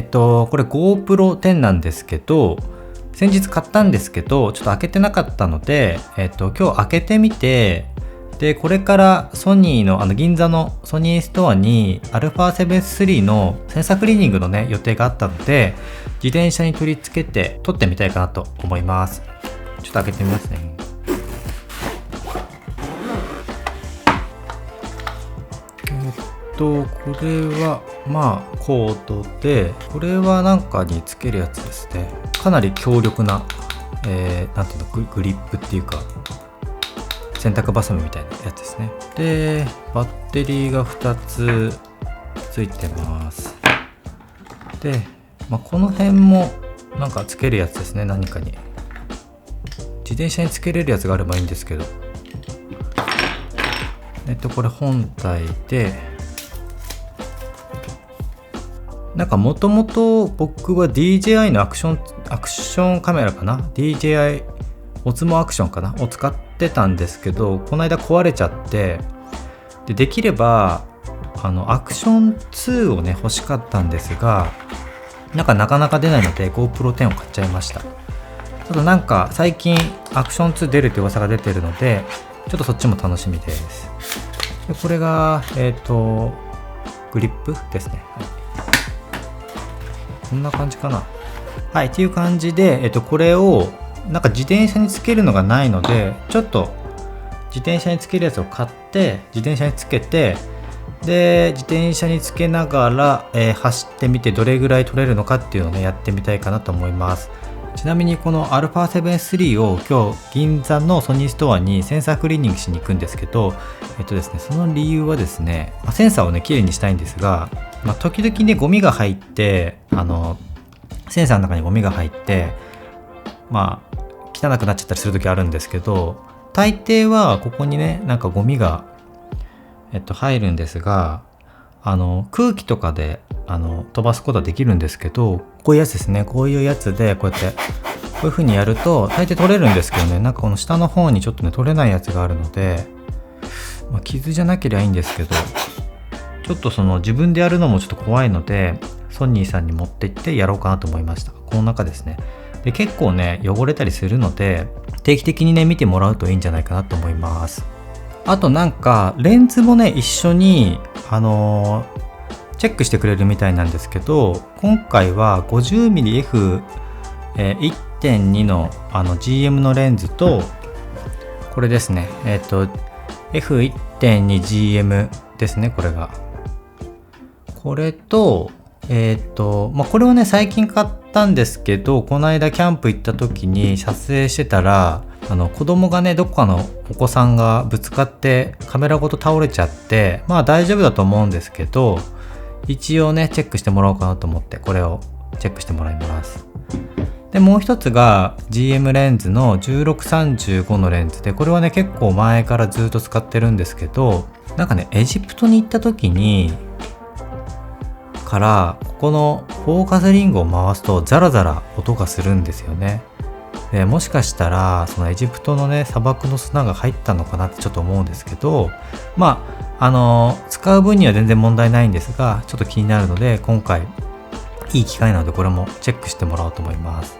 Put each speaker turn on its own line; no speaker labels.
これ GoPro 10なんですけど、先日買ったんですけど、ちょっと開けてなかったので、今日開けてみて、で、これからソニーの銀座のソニーストアに α7-3 のセンサークリーニングのね、予定があったので、自転車に取り付けて撮ってみたいかなと思います。ちょっと開けてみますね。これはコードで、これはなんかにつけるやつですね。かなり強力な、なんていうの、グリップっていうか、洗濯バサミみたいなやつですね。で、バッテリーが2つついてます。で、この辺もなんかつけるやつですね。何かに自転車につけれるやつがあればいいんですけど、これ本体で、なんかもともと僕は DJI のアクションカメラかな、 DJI オツモアクションかなを使ってたんですけど、この間壊れちゃって、できればアクション2をね欲しかったんですが、なかなか出ないので GoPro 10を買っちゃいました。ただなんか最近アクション2出るって噂が出てるので、ちょっとそっちも楽しみです。でこれがグリップですね。こんな感じかな。はい、っていう感じで、これをなんか自転車につけるのがないので、ちょっと自転車につけるやつを買って自転車につけて、で自転車につけながら、走ってみてどれぐらい取れるのかっていうのをねやってみたいかなと思います。ちなみにこの α7-3 を今日銀座のソニーストアにセンサークリーニングしに行くんですけど、ですね、その理由はですね、センサーをねきれいにしたいんですが、時々ねゴミが入って、センサーの中にゴミが入って汚くなっちゃったりする時あるんですけど、大抵はここにねなんかゴミが入るんですが、空気とかで飛ばすことはできるんですけど、こういうやつですね、こういうやつでこうやってこういう風にやると大抵取れるんですけどね、なんかこの下の方にちょっとね取れないやつがあるので、傷じゃなければいいんですけど、ちょっとその自分でやるのもちょっと怖いので、ソニーさんに持って行ってやろうかなと思いました。この中ですね。で結構ね汚れたりするので、定期的にね見てもらうといいんじゃないかなと思います。あとなんかレンズもね一緒にチェックしてくれるみたいなんですけど、今回は 50mmF1.2 のGM のレンズと、これですね、F1.2GM ですね、これが。これとこれをね最近買ったんですけど、この間キャンプ行った時に撮影してたら、子供がねどっかのお子さんがぶつかってカメラごと倒れちゃって、大丈夫だと思うんですけど、一応ねチェックしてもらおうかなと思ってこれをチェックしてもらいます。でもう一つが GM レンズの1635のレンズで、これはね結構前からずっと使ってるんですけど、なんかねエジプトに行った時にからここのフォーカスリングを回すとザラザラ音がするんですよね。でもしかしたらそのエジプトのね砂漠の砂が入ったのかなってちょっと思うんですけど、使う分には全然問題ないんですが、ちょっと気になるので今回いい機会なのでこれもチェックしてもらおうと思います。